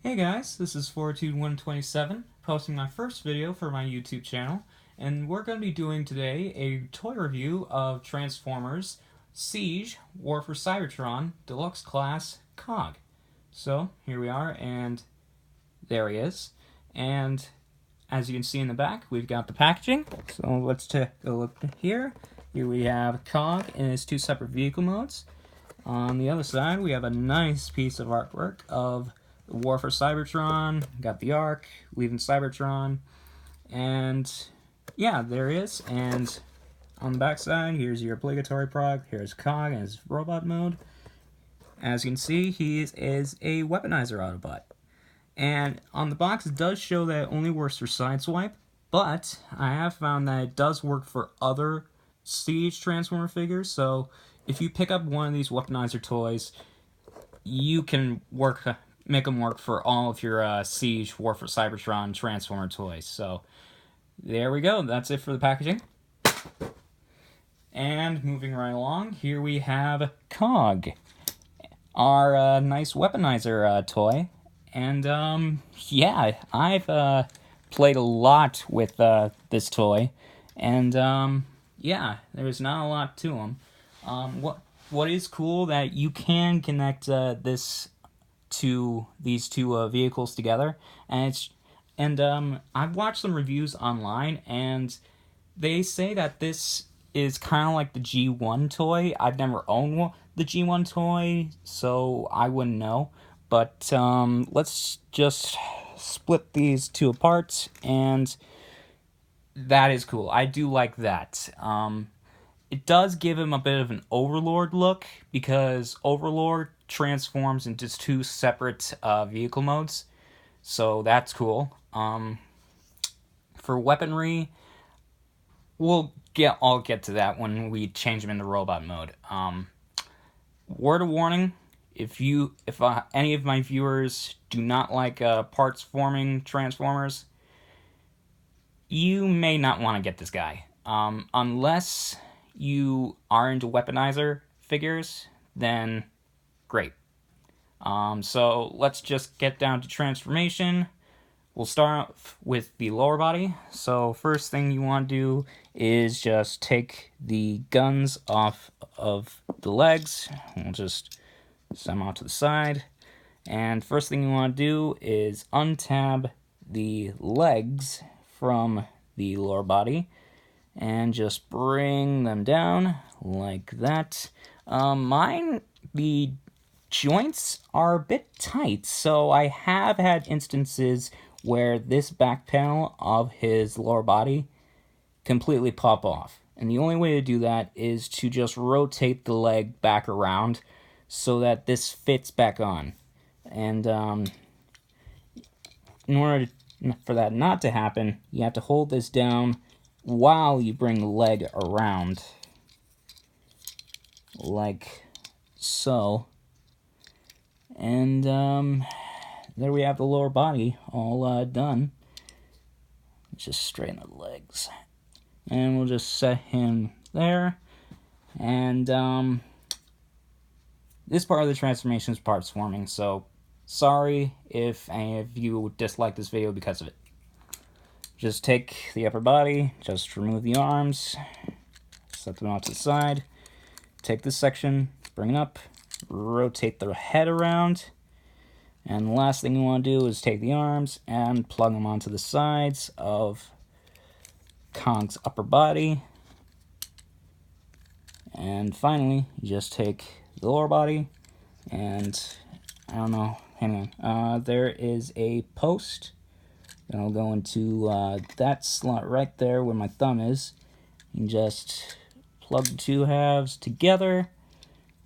Hey guys, this is Fortitude127 posting my first video for my YouTube channel, and we're going to be doing today a toy review of Transformers Siege War for Cybertron Deluxe Class COG. So here we are, and there he is. And as you can see in the back, we've got the packaging. So let's take a look here. Here we have COG in its two separate vehicle modes. On the other side, we have a nice piece of artwork of the War for Cybertron. Got the Ark, leaving Cybertron, and yeah, there he is. And on the back side, here's your obligatory product. Here's COG in his robot mode. As you can see, he is a weaponizer Autobot. And on the box, it does show that it only works for Sideswipe, but I have found that it does work for other Siege Transformer figures, so if you pick up one of these weaponizer toys, you can make them work for all of your Siege War for Cybertron Transformer toys. So there we go. That's it for the packaging. And moving right along, here we have COG, our nice weaponizer toy. And yeah, I've played a lot with this toy, and yeah, there's not a lot to him. What is cool that you can connect these two vehicles together, and I've watched some reviews online, and they say that this is kind of like the G1 toy. I've never owned the G1 toy, so I wouldn't know. But let's just split these two apart, and that is cool. I do like that. It does give him a bit of an Overlord look, because Overlord transforms into two separate vehicle modes, so that's cool. For weaponry, I'll get to that when we change him into robot mode. Word of warning: if any of my viewers do not like parts forming Transformers, you may not want to get this guy. Unless you are into weaponizer figures, then great. So let's just get down to transformation. We'll start off with the lower body. So first thing you want to do is just take the guns off of the legs. We'll just set them off to the side. And first thing you want to do is untab the legs from the lower body and just bring them down like that. The joints are a bit tight, so I have had instances where this back panel of his lower body completely pop off. And the only way to do that is to just rotate the leg back around so that this fits back on. And in order for that not to happen, you have to hold this down while you bring the leg around, like so. And there we have the lower body all done. Let's just straighten the legs, and we'll just set him there. And this part of the transformation is parts forming, so sorry if any of you dislike this video because of it. Just take the upper body, just remove the arms, set them off to the side, take this section, bring it up, rotate the head around, and the last thing you want to do is take the arms and plug them onto the sides of COG's upper body. And finally, you just take the lower body, and I don't know, hang on, there is a post. I'll go into that slot right there where my thumb is, and just plug the two halves together,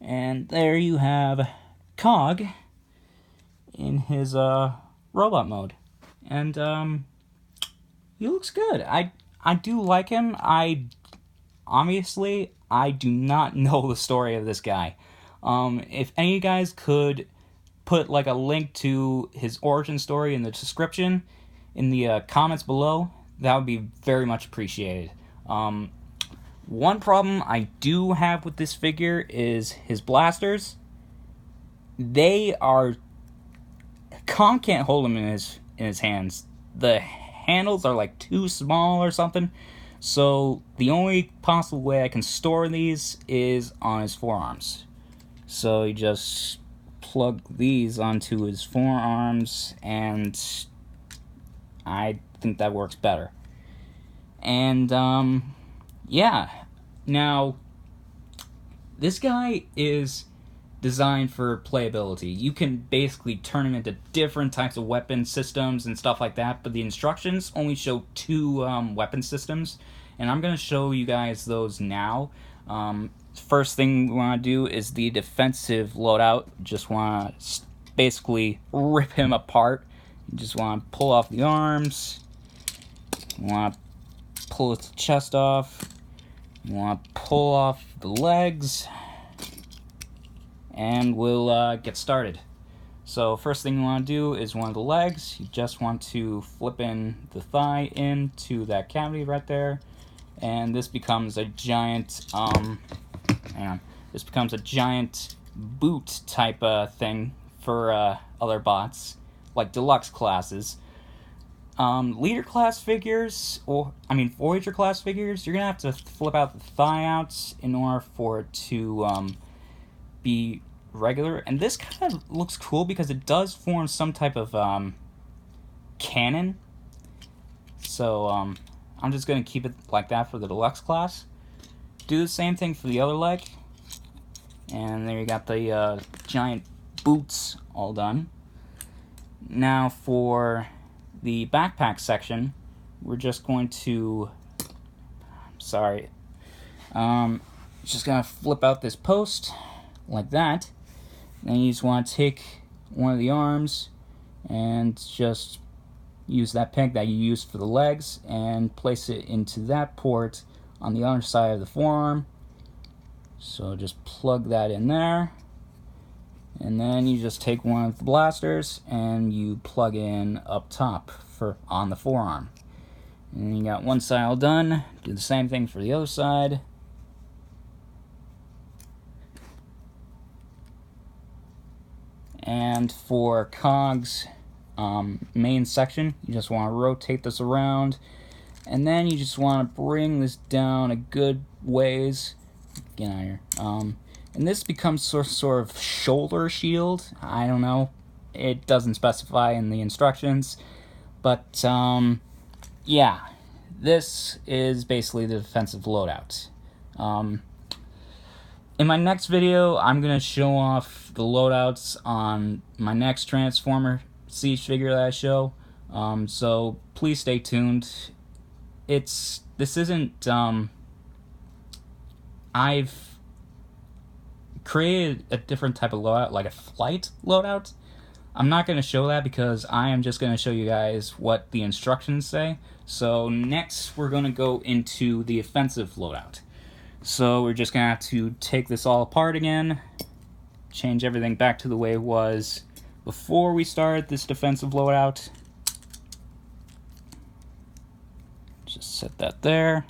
and there you have COG in his robot mode. And he looks good. I do like him. Obviously, I do not know the story of this guy. If any of you guys could put like a link to his origin story in the description, in the comments below, that would be very much appreciated. One problem I do have with this figure is his blasters. They are Kong can't hold them in his hands. The handles are like too small or something. So the only possible way I can store these is on his forearms. So you just plug these onto his forearms, and I think that works better. And yeah. Now, this guy is designed for playability. You can basically turn him into different types of weapon systems and stuff like that, but the instructions only show 2 weapon systems, and I'm going to show you guys those now. First thing we want to do is the defensive loadout. Just want to basically rip him apart. You just want to pull off the arms. You want to pull his chest off. You want to pull off the legs. And we'll get started. So first thing you want to do is one of the legs. You just want to flip in the thigh into that cavity right there, and this becomes a giant this becomes a giant boot type thing for other bots, like deluxe classes. Leader class figures, Voyager class figures, you're gonna have to flip out the thigh outs in order for it to be regular. And this kind of looks cool because it does form some type of cannon. So I'm just gonna keep it like that for the deluxe class. Do the same thing for the other leg, and there you got the giant boots all done. Now for the backpack section, we're just going to just gonna flip out this post like that. Then you just want to take one of the arms and just use that peg that you used for the legs and place it into that port on the other side of the forearm. So just plug that in there, and then you just take one of the blasters and you plug in up top on the forearm. And you got one side all done. Do the same thing for the other side. And for Cog's main section, you just want to rotate this around, and then you just want to bring this down a good ways. Get out of here. And this becomes sort of shoulder shield. I don't know. It doesn't specify in the instructions, but yeah, this is basically the defensive loadout. In my next video, I'm going to show off the loadouts on my next Transformer Siege figure that I show. So please stay tuned. This isn't, I've created a different type of loadout, like a flight loadout. I'm not going to show that because I am just going to show you guys what the instructions say. So next, we're going to go into the offensive loadout. So we're just going to have to take this all apart again, change everything back to the way it was before we started this defensive loadout. Just set that there.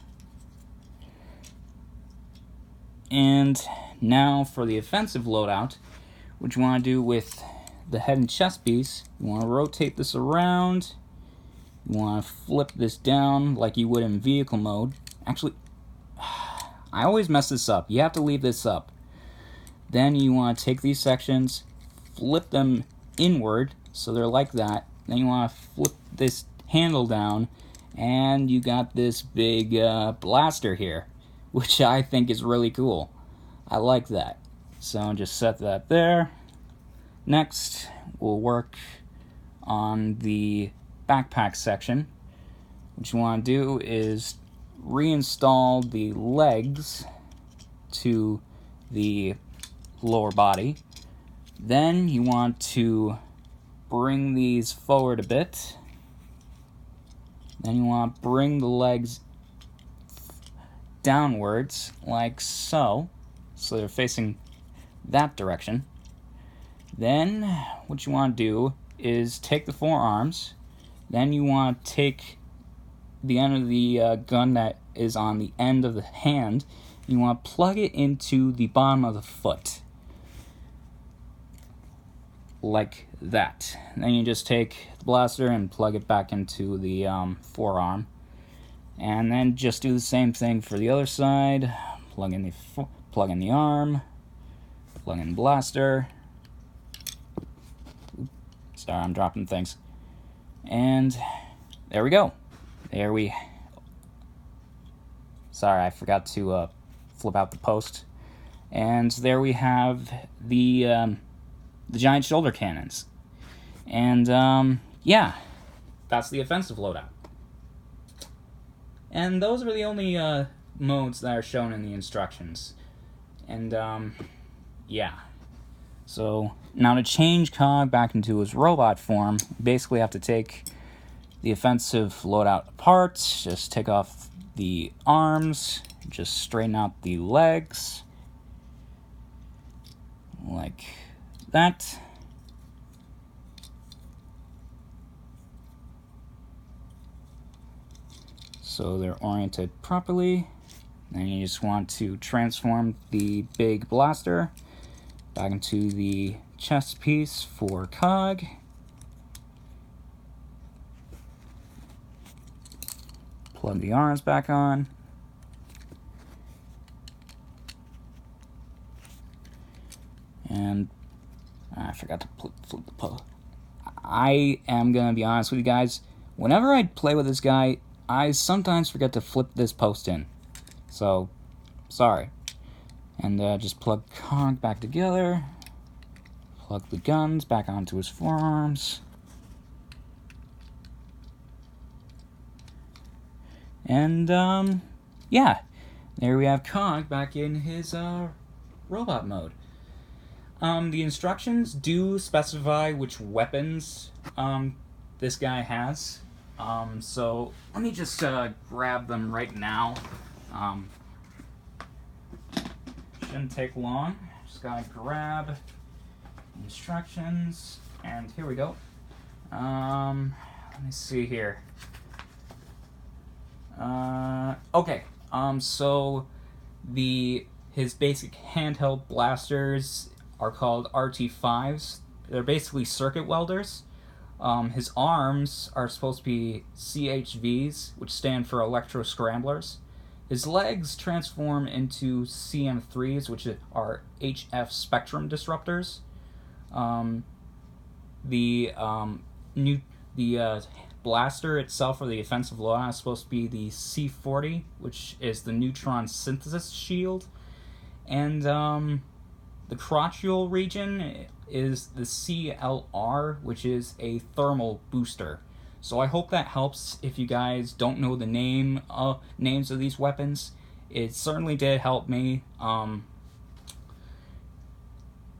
And now for the offensive loadout, what you want to do with the head and chest piece, you want to rotate this around. You want to flip this down like you would in vehicle mode. Actually, I always mess this up. You have to leave this up. Then you want to take these sections, flip them inward so they're like that. Then you want to flip this handle down, and you got this big blaster here, which I think is really cool. I like that. So just set that there. Next, we'll work on the backpack section. What you want to do is reinstall the legs to the lower body. Then you want to bring these forward a bit. Then you want to bring the legs downwards like so. So they're facing that direction. Then what you want to do is take the forearms. Then you want to take the end of the gun that is on the end of the hand. You want to plug it into the bottom of the foot. like that. Then you just take the blaster and plug it back into the forearm, and then just do the same thing for the other side. Plug in the arm, plug in the blaster. Sorry, I'm dropping things. And there we go. Sorry, I forgot to flip out the post. And there we have the giant shoulder cannons. And yeah, that's the offensive loadout. And those are the only modes that are shown in the instructions. And yeah. So now to change Cog back into his robot form, you basically have to take the offensive loadout apart, just take off the arms, just straighten out the legs, like that. So they're oriented properly. Then you just want to transform the big blaster back into the chest piece for Cog. Plug the arms back on. And I forgot to flip the post. I am going to be honest with you guys. Whenever I play with this guy, I sometimes forget to flip this post in. So, sorry. And just plug Cog back together. Plug the guns back onto his forearms. And, yeah. There we have Cog back in his robot mode. The instructions do specify which weapons this guy has. So let me just grab them right now. Shouldn't take long. Just gotta grab the instructions, and here we go. Let me see here. Okay. So his basic handheld blasters are called RT5s. They're basically circuit welders. His arms are supposed to be CHVs, which stand for electro scramblers. His legs transform into CM3s, which are HF spectrum disruptors. The blaster itself, or the offensive loadout, is supposed to be the C40, which is the neutron synthesis shield. And the crotchal region is the CLR, which is a thermal booster. So I hope that helps if you guys don't know the names of these weapons. It certainly did help me.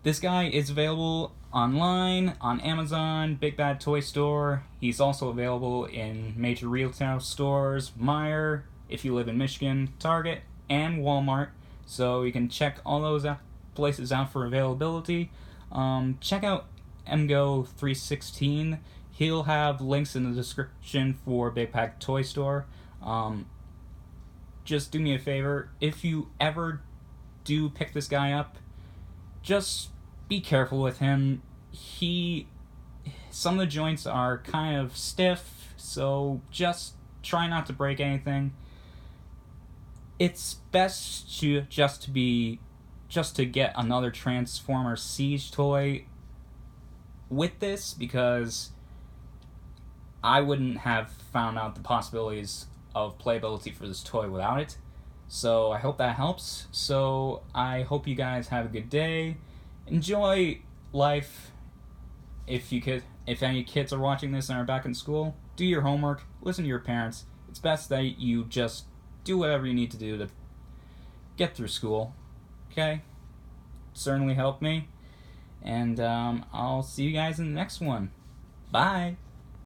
This guy is available online, on Amazon, Big Bad Toy Store. He's also available in major retail stores, Meijer, if you live in Michigan, Target, and Walmart. So you can check all those places out for availability. Check out MGO316. He'll have links in the description for Big Bad Toy Store. Just do me a favor, if you ever do pick this guy up, just be careful with him. Some of the joints are kind of stiff, so just try not to break anything. It's best to get another Transformer Siege toy with this, because I wouldn't have found out the possibilities of playability for this toy without it. So I hope that helps. So I hope you guys have a good day. Enjoy life. If any kids are watching this and are back in school, do your homework, listen to your parents. It's best that you just do whatever you need to do to get through school. Okay? Certainly helped me. And I'll see you guys in the next one. Bye!